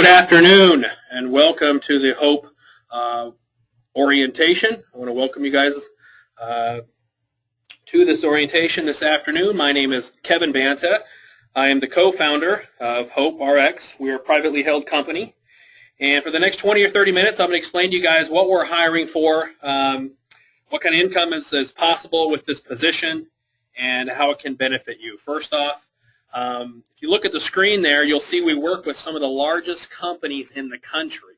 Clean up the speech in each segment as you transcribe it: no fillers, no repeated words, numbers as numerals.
Good afternoon and welcome to the Hope orientation. I want to welcome you guys to this orientation this afternoon. My name is Kevin Banta. I am the co-founder of Hope RX. We are a privately held company. And for the next 20 or 30 minutes, I'm going to explain to you guys what we're hiring for, what kind of income is possible with this position, and how it can benefit you. First off, if you look at the screen there, you'll see we work with some of the largest companies in the country.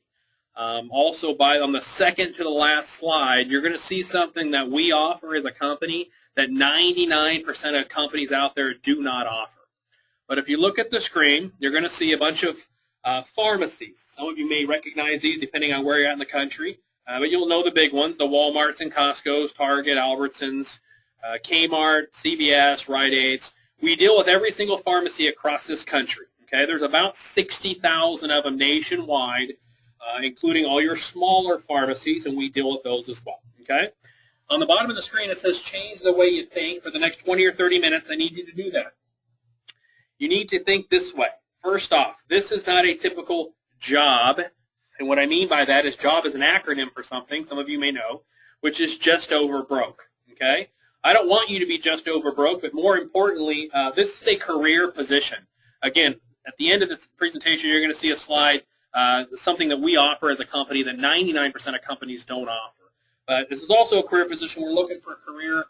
Also, on the second to the last slide, you're going to see something that we offer as a company that 99% of companies out there do not offer. But if you look at the screen, you're going to see a bunch of pharmacies. Some of you may recognize these depending on where you're at in the country, but you'll know the big ones, the Walmarts and Costco's, Target, Albertsons, Kmart, CVS, Rite Aids. We deal with every single pharmacy across this country. Okay, there's about 60,000 of them nationwide, including all your smaller pharmacies, and we deal with those as well. Okay, on the bottom of the screen it says change the way you think. For the next 20 or 30 minutes, I need you to do that. You need to think this way. First off, this is not a typical job, and what I mean by that is job is an acronym for something, some of you may know, which is just over broke. Okay, I don't want you to be just over broke, but more importantly, this is a career position. Again, at the end of this presentation, you're going to see a slide, something that we offer as a company that 99% of companies don't offer. But this is also a career position. We're looking for career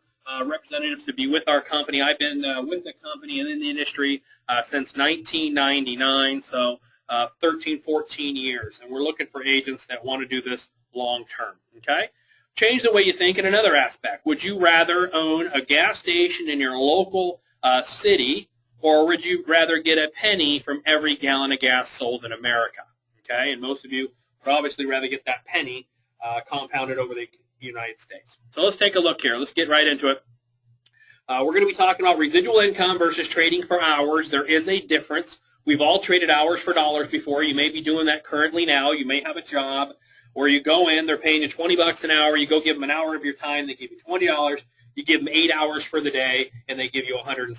representatives to be with our company. I've been with the company and in the industry since 1999, so 13, 14 years. And we're looking for agents that want to do this long term. Okay? Change the way you think in another aspect. Would you rather own a gas station in your local city, or would you rather get a penny from every gallon of gas sold in America? Okay, and most of you would obviously rather get that penny compounded over the United States. So let's take a look here. Let's get right into it. We're going to be talking about residual income versus trading for hours. There is a difference. We've all traded hours for dollars before. You may be doing that currently now. You may have a job where you go in, they're paying you $20 an hour, you go give them an hour of your time, they give you $20, you give them 8 hours for the day, and they give you $160,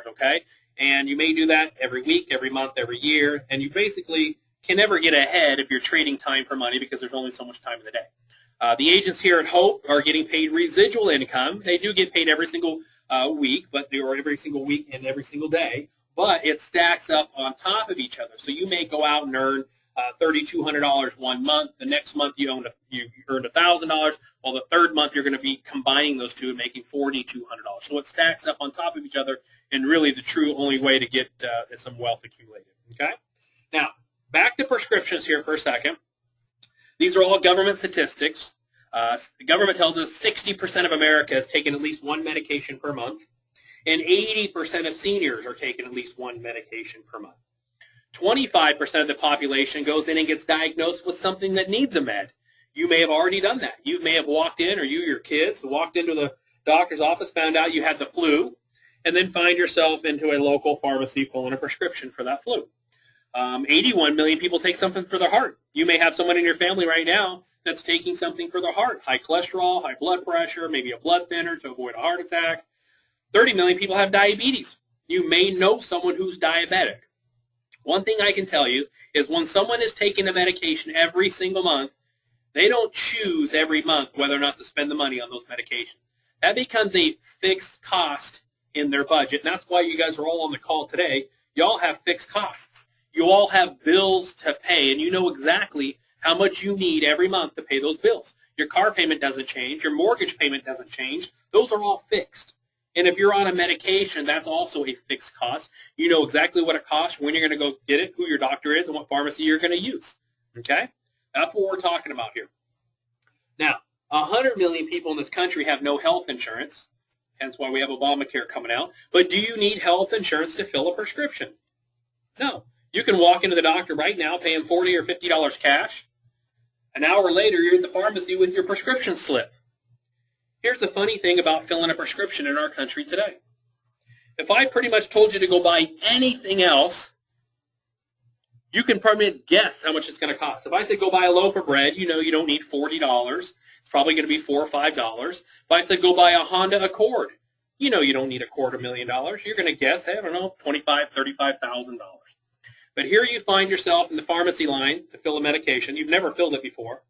okay? And you may do that every week, every month, every year, and you basically can never get ahead if you're trading time for money because there's only so much time in the day. The agents here at Hope are getting paid residual income. They do get paid every single week, or every single week and every single day, but it stacks up on top of each other. So you may go out and earn $3,200 one month. The next month you earned $1,000. Well, the third month you're going to be combining those two and making $4,200. So it stacks up on top of each other, and really the true only way to get some wealth accumulated. Okay. Now back to prescriptions here for a second. These are all government statistics. The government tells us 60% of America has taken at least one medication per month, and 80% of seniors are taking at least one medication per month. 25% of the population goes in and gets diagnosed with something that needs a med. You may have already done that. You may have walked in, or your kids walked into the doctor's office, found out you had the flu, and then find yourself into a local pharmacy filling a prescription for that flu. 81 million people take something for their heart. You may have someone in your family right now that's taking something for their heart. High cholesterol, high blood pressure, maybe a blood thinner to avoid a heart attack. 30 million people have diabetes. You may know someone who's diabetic. One thing I can tell you is when someone is taking a medication every single month, they don't choose every month whether or not to spend the money on those medications. That becomes a fixed cost in their budget, and that's why you guys are all on the call today. You all have fixed costs. You all have bills to pay, and you know exactly how much you need every month to pay those bills. Your car payment doesn't change. Your mortgage payment doesn't change. Those are all fixed. And if you're on a medication, that's also a fixed cost. You know exactly what it costs, when you're going to go get it, who your doctor is, and what pharmacy you're going to use. Okay? That's what we're talking about here. Now, 100 million people in this country have no health insurance, hence why we have Obamacare coming out. But do you need health insurance to fill a prescription? No. You can walk into the doctor right now, pay him $40 or $50 cash. An hour later, you're at the pharmacy with your prescription slip. Here's the funny thing about filling a prescription in our country today. If I pretty much told you to go buy anything else, you can probably guess how much it's going to cost. If I said go buy a loaf of bread, you know you don't need $40. It's probably going to be $4 or $5. If I said go buy a Honda Accord, you know you don't need $250,000. You're going to guess, I don't know, $25,000, $35,000. But here you find yourself in the pharmacy line to fill a medication. You've never filled it before.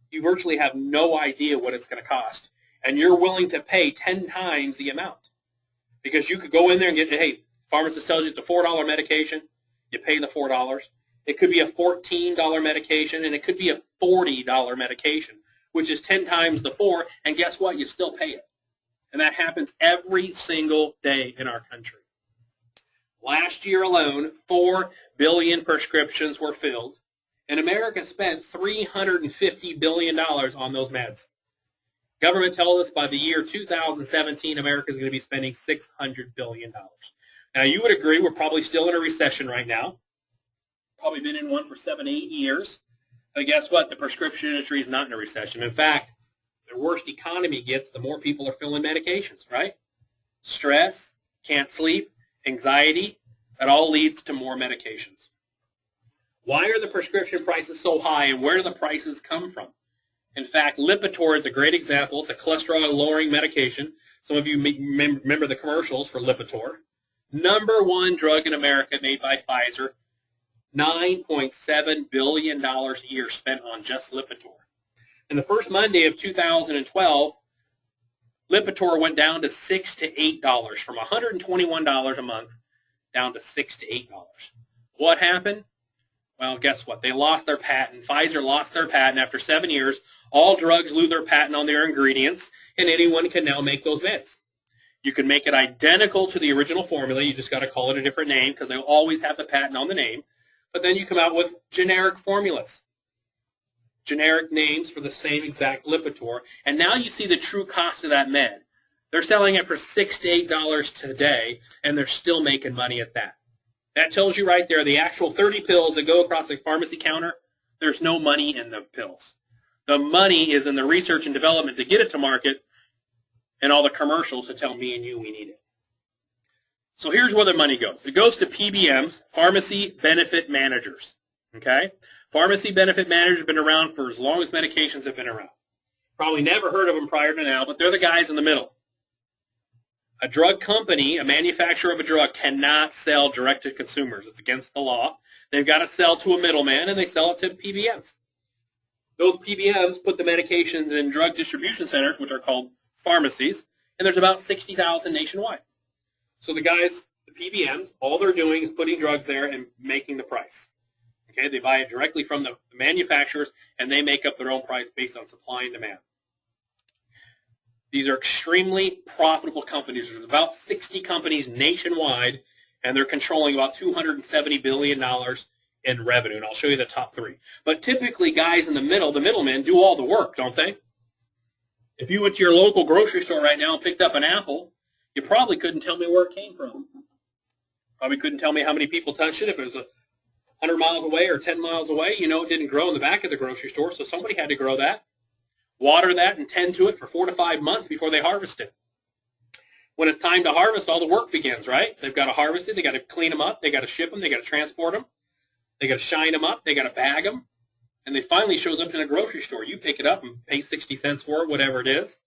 You virtually have no idea what it's going to cost. And you're willing to pay 10 times the amount. Because you could go in there and get, hey, pharmacist tells you it's a $4 medication. You pay the $4. It could be a $14 medication, and it could be a $40 medication, which is 10 times the 4, and guess what? You still pay it. And that happens every single day in our country. Last year alone, 4 billion prescriptions were filled, and America spent $350 billion on those meds. Government tells us by the year 2017, America is going to be spending $600 billion. Now, you would agree we're probably still in a recession right now. Probably been in one for 7, 8 years. But guess what? The prescription industry is not in a recession. In fact, the worse economy gets, the more people are filling medications, right? Stress, can't sleep, anxiety, that all leads to more medications. Why are the prescription prices so high, and where do the prices come from? In fact, Lipitor is a great example. It's a cholesterol-lowering medication. Some of you may remember the commercials for Lipitor. #1 drug in America made by Pfizer. $9.7 billion a year spent on just Lipitor. In the first Monday of 2012, Lipitor went down to $6 to $8, from $121 a month down to $6 to $8. What happened? Well, guess what? They lost their patent. Pfizer lost their patent after 7 years. All drugs lose their patent on their ingredients, and anyone can now make those meds. You can make it identical to the original formula. You just got to call it a different name because they'll always have the patent on the name. But then you come out with generic formulas, generic names for the same exact Lipitor, and now you see the true cost of that med. They're selling it for $6 to $8 today, and they're still making money at that. That tells you right there, the actual 30 pills that go across the pharmacy counter, there's no money in the pills. The money is in the research and development to get it to market and all the commercials to tell me and you we need it. So here's where the money goes. It goes to PBMs, Pharmacy Benefit Managers. Okay? Pharmacy Benefit Managers have been around for as long as medications have been around. Probably never heard of them prior to now, but they're the guys in the middle. A drug company, a manufacturer of a drug, cannot sell direct to consumers. It's against the law. They've got to sell to a middleman, and they sell it to PBMs. Those PBMs put the medications in drug distribution centers, which are called pharmacies, and there's about 60,000 nationwide. So the guys, the PBMs, all they're doing is putting drugs there and making the price. Okay, they buy it directly from the manufacturers, and they make up their own price based on supply and demand. These are extremely profitable companies. There's about 60 companies nationwide, and they're controlling about $270 billion in revenue, and I'll show you the top 3. But typically, guys in the middle, the middlemen, do all the work, don't they? If you went to your local grocery store right now and picked up an apple, you probably couldn't tell me where it came from. Probably couldn't tell me how many people touched it. If it was 100 miles away or 10 miles away, you know it didn't grow in the back of the grocery store, so somebody had to grow that, water that, and tend to it for 4 to 5 months before they harvest it. When it's time to harvest, all the work begins, right? They've got to harvest it. They've got to clean them up. They've got to ship them. They've got to transport them. They've got to shine them up. They've got to bag them. And they finally shows up in a grocery store. You pick it up and pay 60 cents for it, whatever it is.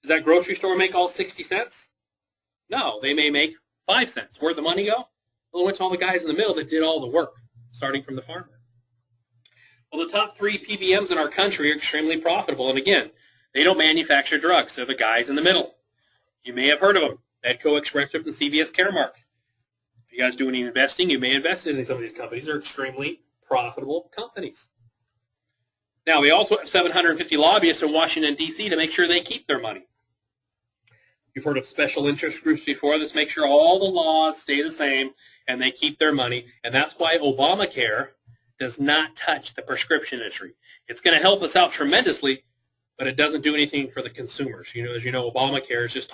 Does that grocery store make all 60 cents? No, they may make 5 cents. Where'd the money go? Well, it went to all the guys in the middle that did all the work, starting from the farmer. Well, the top 3 PBMs in our country are extremely profitable. And again, they don't manufacture drugs. They're the guys in the middle. You may have heard of them, Medco, Express Scripts, and CVS Caremark. If you guys do any investing, you may invest in some of these companies. They're extremely profitable companies. Now, they also have 750 lobbyists in Washington, D.C. to make sure they keep their money. You've heard of special interest groups before. Let's make sure all the laws stay the same and they keep their money. And that's why Obamacare does not touch the prescription industry. It's going to help us out tremendously, but it doesn't do anything for the consumers. You know, as you know, Obamacare just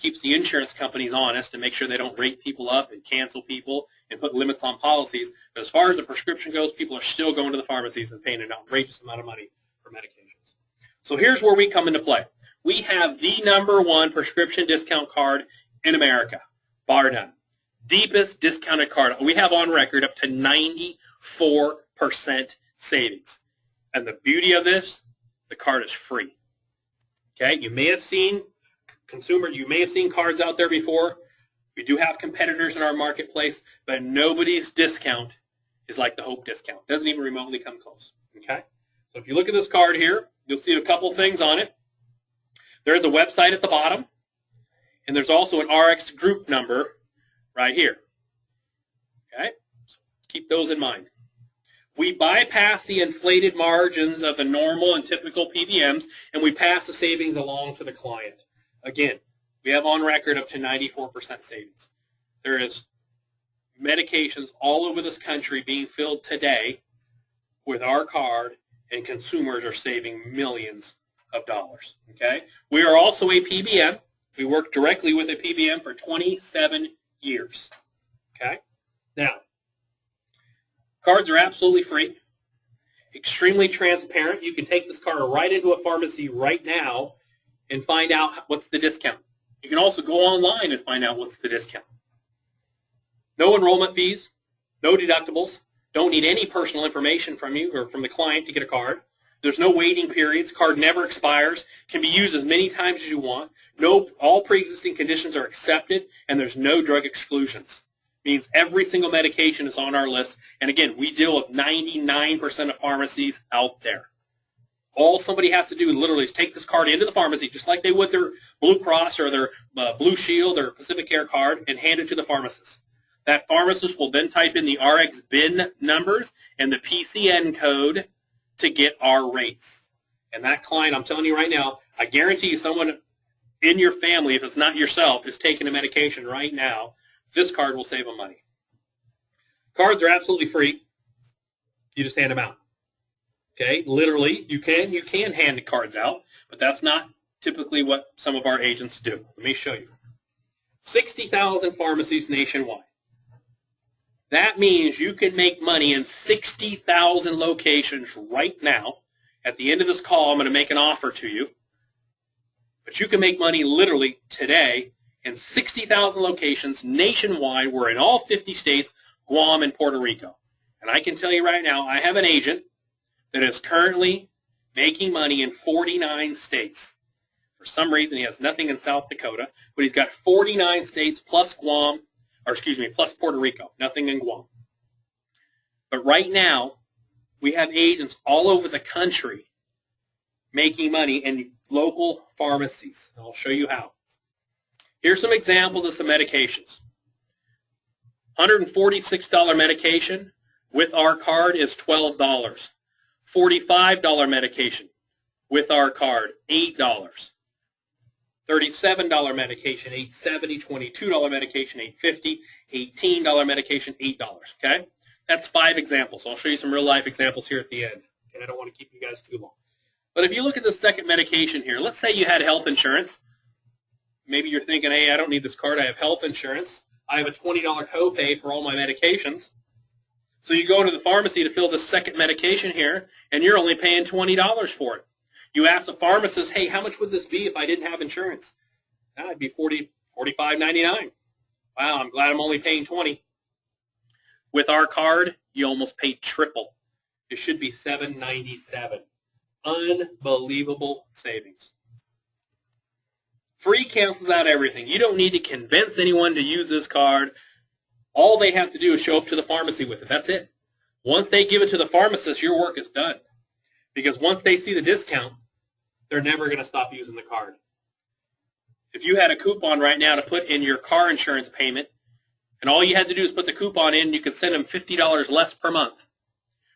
keeps the insurance companies honest to make sure they don't rate people up and cancel people and put limits on policies. But as far as the prescription goes, people are still going to the pharmacies and paying an outrageous amount of money for medications. So here's where we come into play. We have the #1 prescription discount card in America, bar none. Deepest discounted card. We have on record up to 94% savings. And the beauty of this, the card is free. Okay, you may have seen cards out there before. We do have competitors in our marketplace, but nobody's discount is like the Hope discount. Doesn't even remotely come close. Okay? So if you look at this card here, you'll see a couple things on it. There is a website at the bottom, and there's also an RX group number right here. Okay? So keep those in mind. We bypass the inflated margins of the normal and typical PBMs, and we pass the savings along to the client. Again, we have on record up to 94% savings. There is medications all over this country being filled today with our card, and consumers are saving millions of dollars. Okay? We are also a PBM. We work directly with a PBM for 27 years. Okay? Now, cards are absolutely free, extremely transparent. You can take this card right into a pharmacy right now and find out what's the discount. You can also go online and find out what's the discount. No enrollment fees, no deductibles, don't need any personal information from you or from the client to get a card. There's no waiting periods. Card never expires, can be used as many times as you want. All pre-existing conditions are accepted, and there's no drug exclusions. Means every single medication is on our list. And again, we deal with 99% of pharmacies out there. All somebody has to do literally is take this card into the pharmacy, just like they would their Blue Cross or their Blue Shield or Pacific Care card, and hand it to the pharmacist. That pharmacist will then type in the RX bin numbers and the PCN code to get our rates. And that client, I'm telling you right now, I guarantee you someone in your family, if it's not yourself, is taking a medication right now. This card will save them money. Cards are absolutely free. You just hand them out. Okay, literally, you can hand the cards out, but that's not typically what some of our agents do. Let me show you. 60,000 pharmacies nationwide. That means you can make money in 60,000 locations right now. At the end of this call, I'm going to make an offer to you. But you can make money literally today in 60,000 locations nationwide. We're in all 50 states, Guam, and Puerto Rico. And I can tell you right now, I have an agent that is currently making money in 49 states. For some reason, he has nothing in South Dakota, but he's got 49 states plus plus Puerto Rico, nothing in Guam. But right now, we have agents all over the country making money in local pharmacies. I'll show you how. Here's some examples of some medications. $146 medication with our card is $12. $45 medication with our card, $8. $37 medication, $8.70. $22 medication, $8.50. $18 medication, $8. Okay? That's 5 examples. I'll show you some real life examples here at the end. Okay? I don't want to keep you guys too long. But if you look at the second medication here, let's say you had health insurance. Maybe you're thinking, hey, I don't need this card. I have health insurance. I have a $20 copay for all my medications. So you go to the pharmacy to fill the second medication here, and you're only paying $20 for it. You ask the pharmacist, hey, how much would this be if I didn't have insurance? It'd be $45.99. Wow, I'm glad I'm only paying $20. With our card, you almost pay triple. It should be $7.97. Unbelievable savings. Free cancels out everything. You don't need to convince anyone to use this card. All they have to do is show up to the pharmacy with it. That's it. Once they give it to the pharmacist, your work is done. Because once they see the discount, they're never going to stop using the card. If you had a coupon right now to put in your car insurance payment, and all you had to do is put the coupon in, you could send them $50 less per month.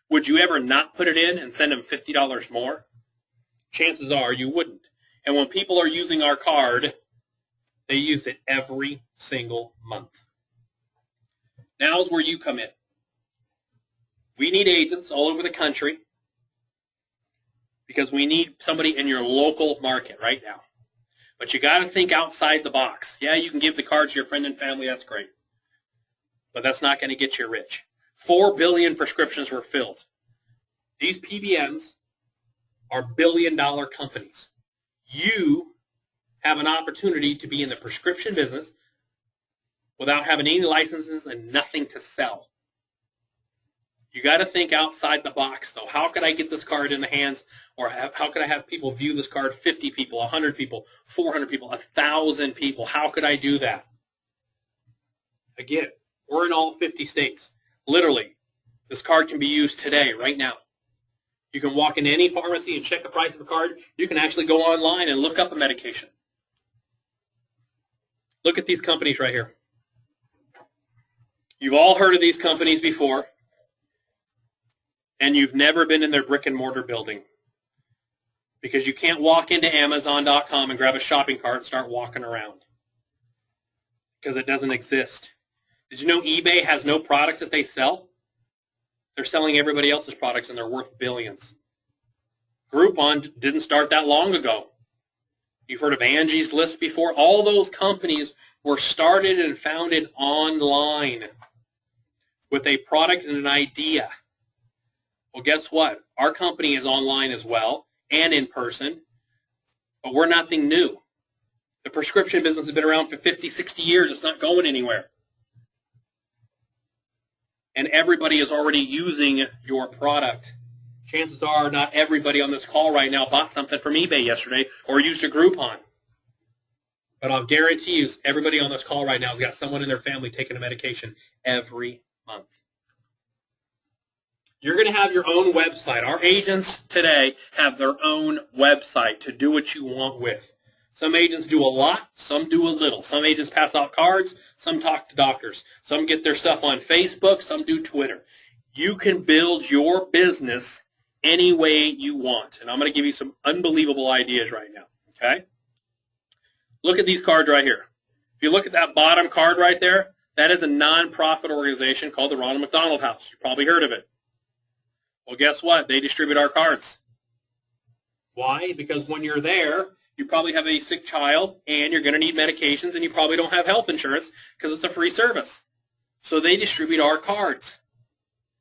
Would you ever not put it in and send them $50 more? Chances are you wouldn't. And when people are using our card, they use it every single month. Now's where you come in. We need agents all over the country because we need somebody in your local market right now. But you got to think outside the box. Yeah, you can give the card to your friend and family. That's great. But that's not going to get you rich. 4 billion prescriptions were filled. These PBMs are billion-dollar companies. You have an opportunity to be in the prescription business without having any licenses and nothing to sell. You got to think outside the box, though. How could I get this card in the hands, or how could I have people view this card? 50 people, 100 people, 400 people, 1,000 people. How could I do that? Again, we're in all 50 states. Literally, this card can be used today, right now. You can walk into any pharmacy and check the price of a card. You can actually go online and look up a medication. Look at these companies right here. You've all heard of these companies before, and you've never been in their brick and mortar building, because you can't walk into Amazon.com and grab a shopping cart and start walking around, because it doesn't exist. Did you know eBay has no products that they sell? They're selling everybody else's products, and they're worth billions. Groupon didn't start that long ago. You've heard of Angie's List before? All those companies were started and founded online with a product and an idea. Well, guess what? Our company is online as well and in person, but we're nothing new. The prescription business has been around for 50, 60 years. It's not going anywhere. And everybody is already using your product. Chances are not everybody on this call right now bought something from eBay yesterday or used a Groupon. But I'll guarantee you everybody on this call right now has got someone in their family taking a medication every month. You're going to have your own website. Our agents today have their own website to do what you want with. Some agents do a lot, some do a little. Some agents pass out cards, some talk to doctors. Some get their stuff on Facebook, some do Twitter. You can build your business any way you want. And I'm going to give you some unbelievable ideas right now, okay? Look at these cards right here. If you look at that bottom card right there, that is a nonprofit organization called the Ronald McDonald House. You've probably heard of it. Well, guess what? They distribute our cards. Why? Because when you're there, you probably have a sick child, and you're going to need medications, and you probably don't have health insurance because it's a free service. So they distribute our cards.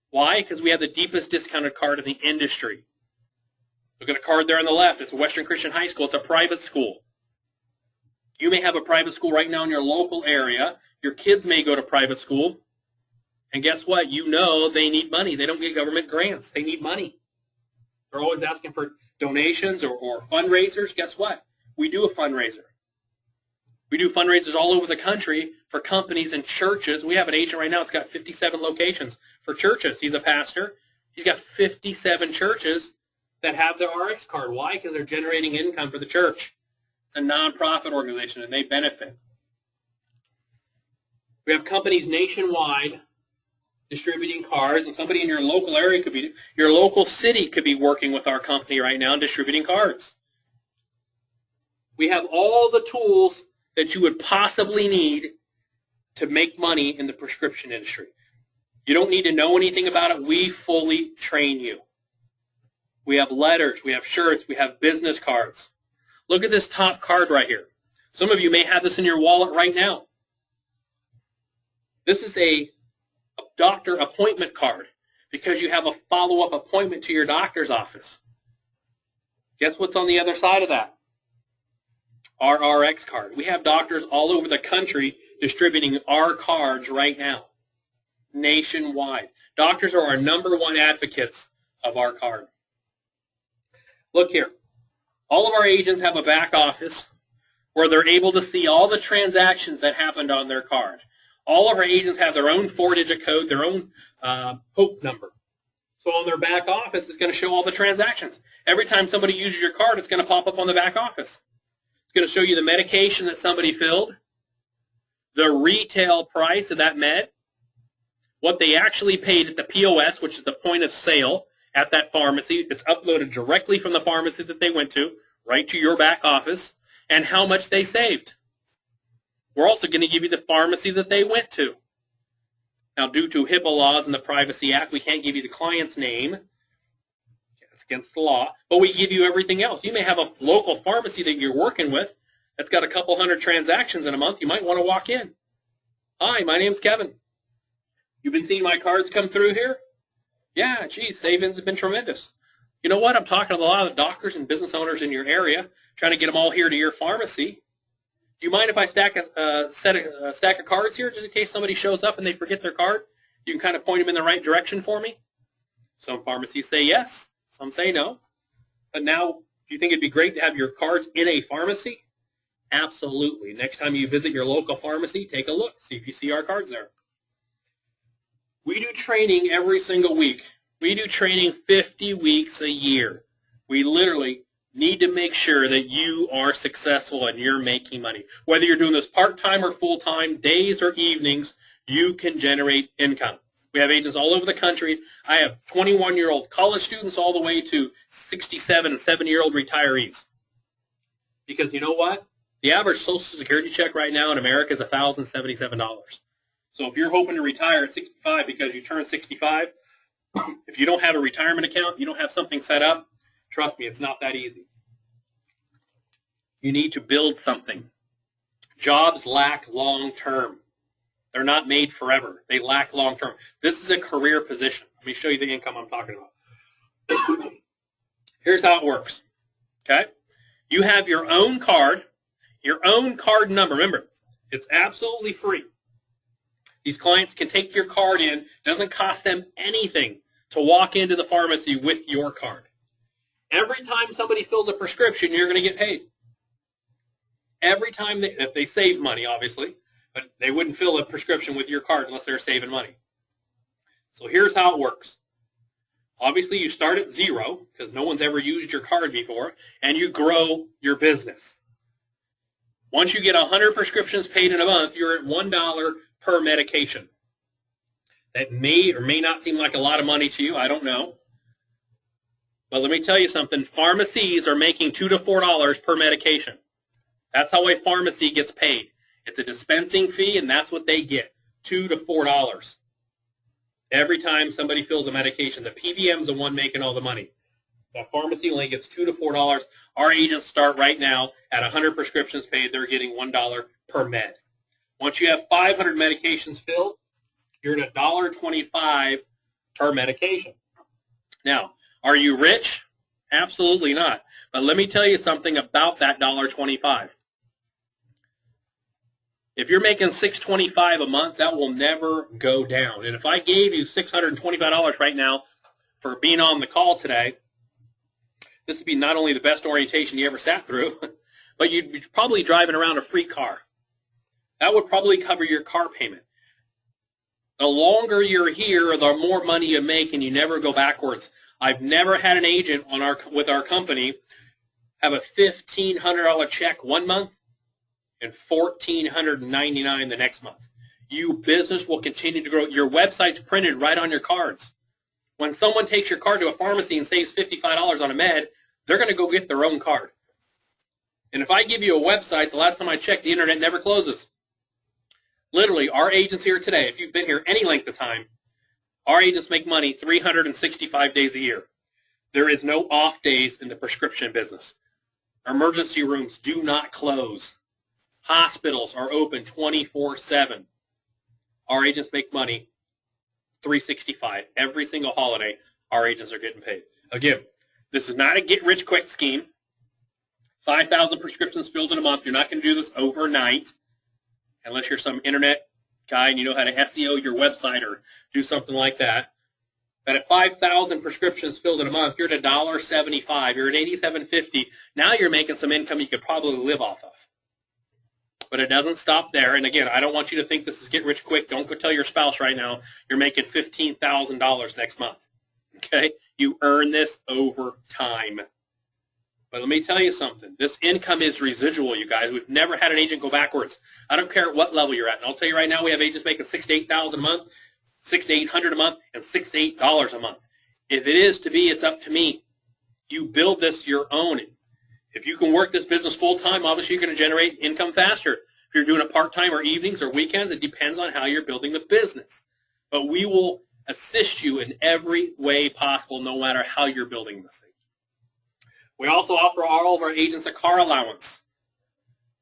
Why? Because we have the deepest discounted card in the industry. Look at a card there on the left. It's a Western Christian High School. It's a private school. You may have a private school right now in your local area. Your kids may go to private school. And guess what? You know they need money. They don't get government grants. They need money. They're always asking for donations or fundraisers. Guess what? We do a fundraiser. We do fundraisers all over the country for companies and churches. We have an agent right now that's got 57 locations for churches. He's a pastor. He's got 57 churches that have their RX card. Why? Because they're generating income for the church. It's a nonprofit organization, and they benefit. We have companies nationwide distributing cards, and somebody in your local area could be, your local city could be working with our company right now and distributing cards. We have all the tools that you would possibly need to make money in the prescription industry. You don't need to know anything about it. We fully train you. We have letters, we have shirts, we have business cards. Look at this top card right here. Some of you may have this in your wallet right now. This is a doctor appointment card because you have a follow-up appointment to your doctor's office. Guess what's on the other side of that? Our RX card. We have doctors all over the country distributing our cards right now, nationwide. Doctors are our #1 advocates of our card. Look here. All of our agents have a back office where they're able to see all the transactions that happened on their card. All of our agents have their own 4-digit code, their own HOPE number. So on their back office, it's going to show all the transactions. Every time somebody uses your card, it's going to pop up on the back office. It's going to show you the medication that somebody filled, the retail price of that med, what they actually paid at the POS, which is the point of sale at that pharmacy. It's uploaded directly from the pharmacy that they went to, right to your back office, and how much they saved. We're also going to give you the pharmacy that they went to. Now, due to HIPAA laws and the Privacy Act, we can't give you the client's name. It's against the law. But we give you everything else. You may have a local pharmacy that you're working with that's got a couple hundred transactions in a month. You might want to walk in. Hi, my name's Kevin. You've been seeing my cards come through here? Yeah, geez, savings have been tremendous. You know what? I'm talking to a lot of doctors and business owners in your area, trying to get them all here to your pharmacy. Do you mind if I set a stack of cards here just in case somebody shows up and they forget their card? You can kind of point them in the right direction for me? Some pharmacies say yes. Some say no. But now, do you think it'd be great to have your cards in a pharmacy? Absolutely. Next time you visit your local pharmacy, take a look. See if you see our cards there. We do training every single week. We do training 50 weeks a year. We literally need to make sure that you are successful and you're making money. Whether you're doing this part-time or full-time, days or evenings, you can generate income. We have agents all over the country. I have 21-year-old college students all the way to 67 and 70-year-old retirees. Because you know what? The average Social Security check right now in America is $1,077. So if you're hoping to retire at 65 because you turned 65, if you don't have a retirement account, you don't have something set up, trust me, it's not that easy. You need to build something. Jobs lack long-term. They're not made forever. They lack long-term. This is a career position. Let me show you the income I'm talking about. Here's how it works. Okay? You have your own card number. Remember, it's absolutely free. These clients can take your card in. It doesn't cost them anything to walk into the pharmacy with your card. Every time somebody fills a prescription, you're going to get paid. Every time, if they save money, obviously, but they wouldn't fill a prescription with your card unless they're saving money. So here's how it works. Obviously, you start at zero because no one's ever used your card before, and you grow your business. Once you get 100 prescriptions paid in a month, you're at $1 per medication. That may or may not seem like a lot of money to you. I don't know. But let me tell you something. Pharmacies are making $2 to $4 per medication. That's how a pharmacy gets paid. It's a dispensing fee, and that's what they get, $2 to $4. Every time somebody fills a medication, the PBM is the one making all the money. That pharmacy only gets $2 to $4. Our agents start right now at 100 prescriptions paid. They're getting $1 per med. Once you have 500 medications filled, you're at $1.25 per medication. Now, are you rich? Absolutely not. But let me tell you something about that $1.25. If you're making $625 a month, that will never go down. And if I gave you $625 right now for being on the call today, this would be not only the best orientation you ever sat through, but you'd be probably driving around a free car. That would probably cover your car payment. The longer you're here, the more money you make, and you never go backwards. I've never had an agent with our company have a $1,500 check one month and $1,499 the next month. Your business will continue to grow. Your website's printed right on your cards. When someone takes your card to a pharmacy and saves $55 on a med, they're going to go get their own card. And if I give you a website, the last time I checked, the internet never closes. Literally, our agents here today, if you've been here any length of time, our agents make money 365 days a year. There is no off days in the prescription business. Emergency rooms do not close. Hospitals are open 24/7. Our agents make money 365. Every single holiday, our agents are getting paid. Again, this is not a get-rich-quick scheme. 5,000 prescriptions filled in a month. You're not going to do this overnight unless you're some internet guy and you know how to SEO your website or do something like that. But at 5,000 prescriptions filled in a month, you're at $1.75. You're at $87.50. Now you're making some income you could probably live off of. But it doesn't stop there. And again, I don't want you to think this is get rich quick. Don't go tell your spouse right now you're making $15,000 next month. Okay? You earn this over time. But let me tell you something. This income is residual, you guys. We've never had an agent go backwards. I don't care what level you're at. And I'll tell you right now, we have agents making $6,000 to $8,000 a month, $600 to $800 a month, and $6 to $8 a month. If it is to be, it's up to me. You build this, you're owning. If you can work this business full-time, obviously you're going to generate income faster. If you're doing it part-time or evenings or weekends, it depends on how you're building the business. But we will assist you in every way possible, no matter how you're building this thing. We also offer all of our agents a car allowance.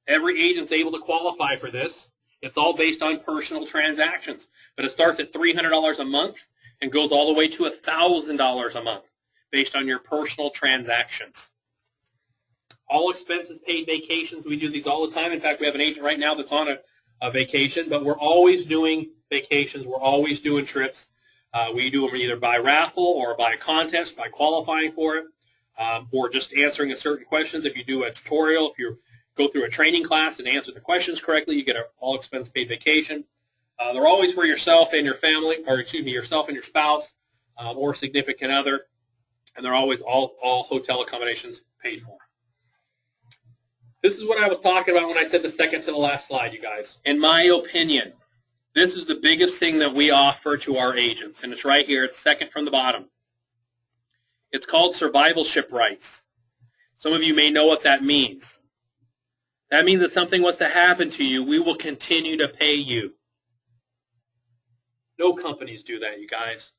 Every agent's able to qualify for this. It's all based on personal transactions. But it starts at $300 a month and goes all the way to $1,000 a month based on your personal transactions. All expenses paid vacations. We do these all the time. In fact, we have an agent right now that's on a vacation, but we're always doing vacations. We're always doing trips. We do them either by raffle or by contest, by qualifying for it, or just answering a certain questions. If you do a tutorial, if you're go through a training class and answer the questions correctly. You get an all-expense paid vacation. They're always for yourself and your family, or excuse me, yourself and your spouse or significant other, and they're always all hotel accommodations paid for. This is what I was talking about when I said the second to the last slide, you guys. In my opinion, this is the biggest thing that we offer to our agents, and it's right here. It's second from the bottom. It's called survivalship rights. Some of you may know what that means. That means that something was to happen to you, we will continue to pay you. No companies do that, you guys.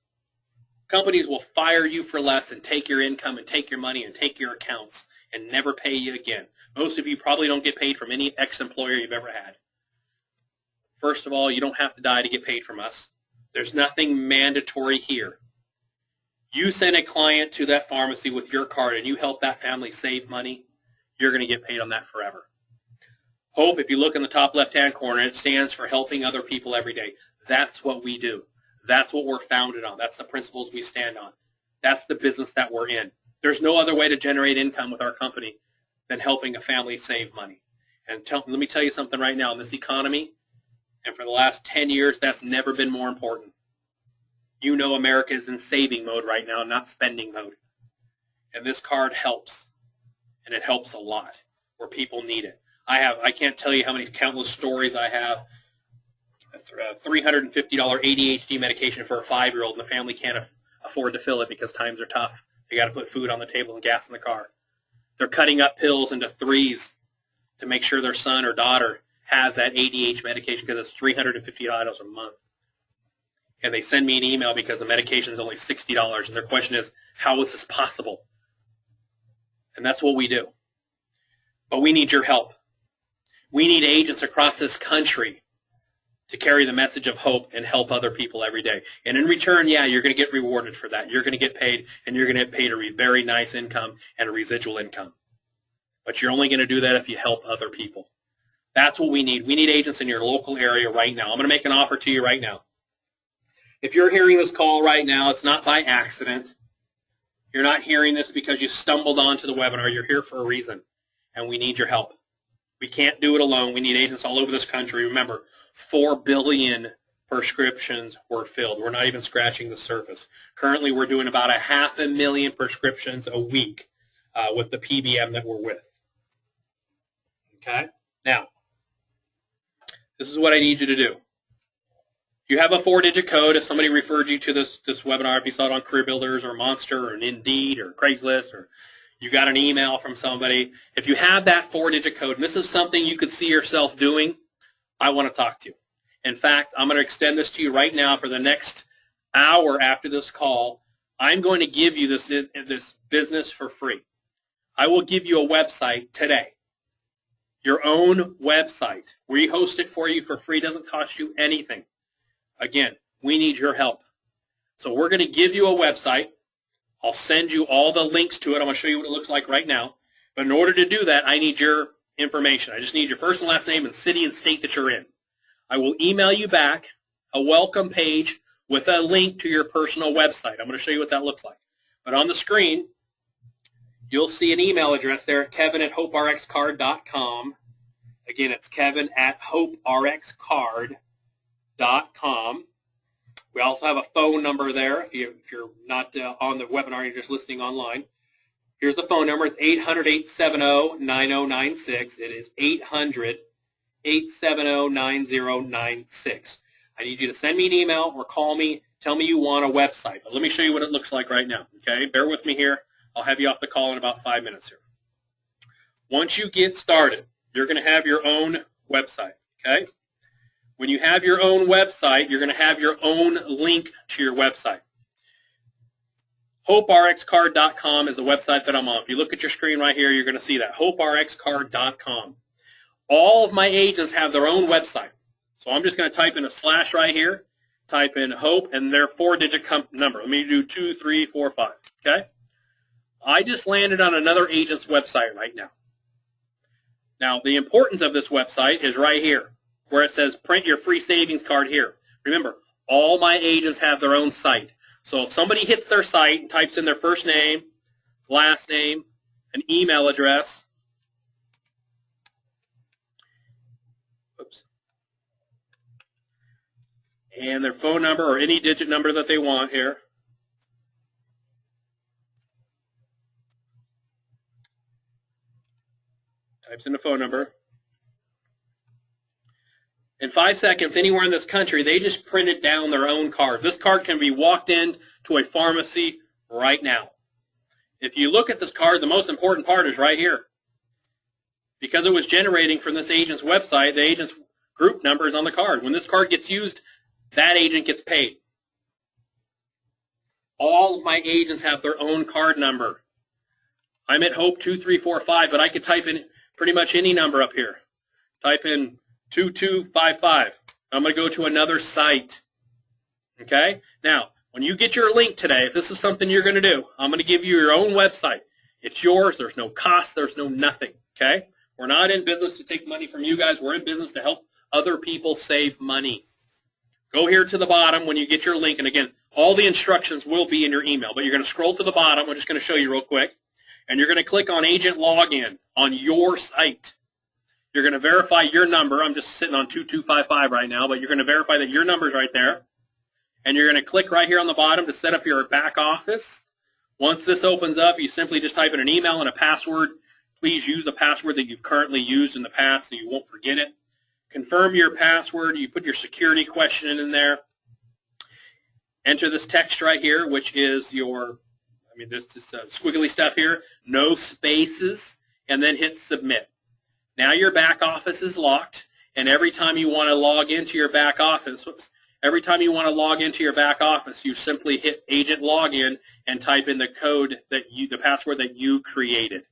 Companies will fire you for less and take your income and take your money and take your accounts and never pay you again. Most of you probably don't get paid from any ex-employer you've ever had. First of all, you don't have to die to get paid from us. There's nothing mandatory here. You send a client to that pharmacy with your card and you help that family save money, you're going to get paid on that forever. HOPE, if you look in the top left-hand corner, it stands for helping other people every day. That's what we do. That's what we're founded on. That's the principles we stand on. That's the business that we're in. There's no other way to generate income with our company than helping a family save money. And let me tell you something right now. In this economy, and for the last 10 years, that's never been more important. You know America is in saving mode right now, not spending mode. And this card helps. And it helps a lot where people need it. I can't tell you how many countless stories I have. A $350 ADHD medication for a 5-year-old, and the family can't afford to fill it because times are tough. They got to put food on the table and gas in the car. They're cutting up pills into 3s to make sure their son or daughter has that ADHD medication because it's $350 a month. And they send me an email because the medication is only $60, and their question is, how is this possible? And that's what we do. But we need your help. We need agents across this country to carry the message of hope and help other people every day. And in return, yeah, you're going to get rewarded for that. You're going to get paid, and you're going to get paid a very nice income and a residual income. But you're only going to do that if you help other people. That's what we need. We need agents in your local area right now. I'm going to make an offer to you right now. If you're hearing this call right now, it's not by accident. You're not hearing this because you stumbled onto the webinar. You're here for a reason, and we need your help. We can't do it alone. We need agents all over this country. Remember, 4 billion prescriptions were filled. We're not even scratching the surface. Currently, we're doing about 500,000 prescriptions a week with the PBM that we're with. Okay? Now, this is what I need you to do. You have a 4-digit code. If somebody referred you to this webinar, if you saw it on Career Builders or Monster or Indeed or Craigslist, or you got an email from somebody, if you have that 4-digit code, and this is something you could see yourself doing, I want to talk to you. In fact, I'm going to extend this to you right now for the next hour after this call. I'm going to give you this business for free. I will give you a website today, your own website. We host it for you for free. It doesn't cost you anything. Again, we need your help. So we're going to give you a website. I'll send you all the links to it. I'm going to show you what it looks like right now. But in order to do that, I need your information. I just need your first and last name and city and state that you're in. I will email you back a welcome page with a link to your personal website. I'm going to show you what that looks like. But on the screen, you'll see an email address there, kevin@hoperxcard.com. Again, it's kevin@hoperxcard.com. We also have a phone number there if you're not on the webinar, you're just listening online. Here's the phone number. It's 800-870-9096. It is 800-870-9096. I need you to send me an email or call me. Tell me you want a website. But let me show you what it looks like right now. Okay, bear with me here. I'll have you off the call in about 5 minutes here. Once you get started, you're going to have your own website. Okay? When you have your own website, you're going to have your own link to your website. HopeRxCard.com is the website that I'm on. If you look at your screen right here, you're going to see that, HopeRxCard.com. All of my agents have their own website. So I'm just going to type in a slash right here, type in Hope, and their 4-digit number. Let me do 2, 3, 4, 5. Okay? I just landed on another agent's website right now. Now, the importance of this website is right here, where it says print your free savings card here. Remember, all my agents have their own site. So if somebody hits their site and types in their first name, last name, an email address, and their phone number or any digit number that they want here. Types in the phone number. In 5 seconds, anywhere in this country, they just printed down their own card. This card can be walked in to a pharmacy right now. If you look at this card, the most important part is right here. Because it was generating from this agent's website, the agent's group number is on the card. When this card gets used, that agent gets paid. All of my agents have their own card number. I'm at Hope 2345, but I could type in pretty much any number up here. Type in 2255. I'm going to go to another site. Okay? Now, when you get your link today, if this is something you're going to do, I'm going to give you your own website. It's yours. There's no cost. There's no nothing. Okay? We're not in business to take money from you guys. We're in business to help other people save money. Go here to the bottom when you get your link. And again, all the instructions will be in your email. But you're going to scroll to the bottom. I'm just going to show you real quick. And you're going to click on Agent Login on your site. You're going to verify your number. I'm just sitting on 2255 right now, but you're going to verify that your number is right there. And you're going to click right here on the bottom to set up your back office. Once this opens up, you simply just type in an email and a password. Please use the password that you've currently used in the past so you won't forget it. Confirm your password. You put your security question in there. Enter this text right here, which is your, this is squiggly stuff here. No spaces, and then hit submit. Now your back office is locked, and every time you want to log into your back office, you simply hit Agent Login and type in the code the password that you created.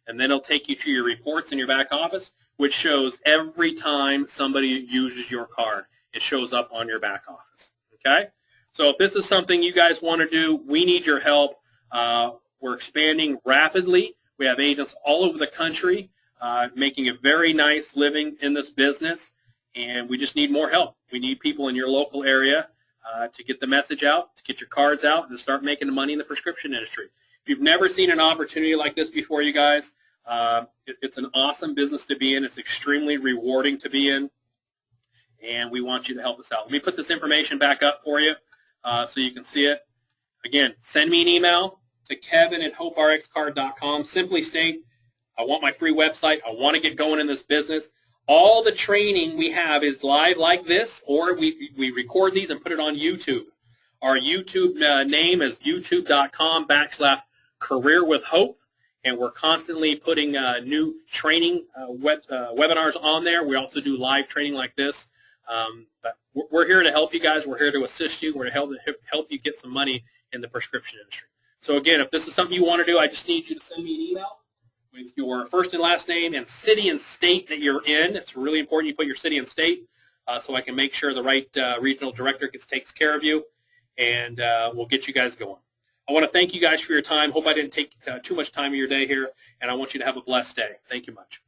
And then it'll take you to your reports in your back office, which shows every time somebody uses your card. It shows up on your back office. Okay? So if this is something you guys want to do, we need your help. We're expanding rapidly. We have agents all over the country making a very nice living in this business, and we just need more help. We need people in your local area to get the message out, to get your cards out, and to start making money in the prescription industry. If you've never seen an opportunity like this before, you guys, it's an awesome business to be in. It's extremely rewarding to be in, and we want you to help us out. Let me put this information back up for you so you can see it. Again, send me an email to kevin@hoperxcard.com. Simply state, I want my free website. I want to get going in this business. All the training we have is live like this, or we record these and put it on YouTube. Our YouTube name is youtube.com/careerwithhope, and we're constantly putting new training webinars on there. We also do live training like this. But we're here to help you guys. We're here to assist you. We're here to help you get some money in the prescription industry. So again, if this is something you want to do, I just need you to send me an email with your first and last name and city and state that you're in. It's really important you put your city and state so I can make sure the right regional director takes care of you, and we'll get you guys going. I want to thank you guys for your time. Hope I didn't take too much time of your day here, and I want you to have a blessed day. Thank you much.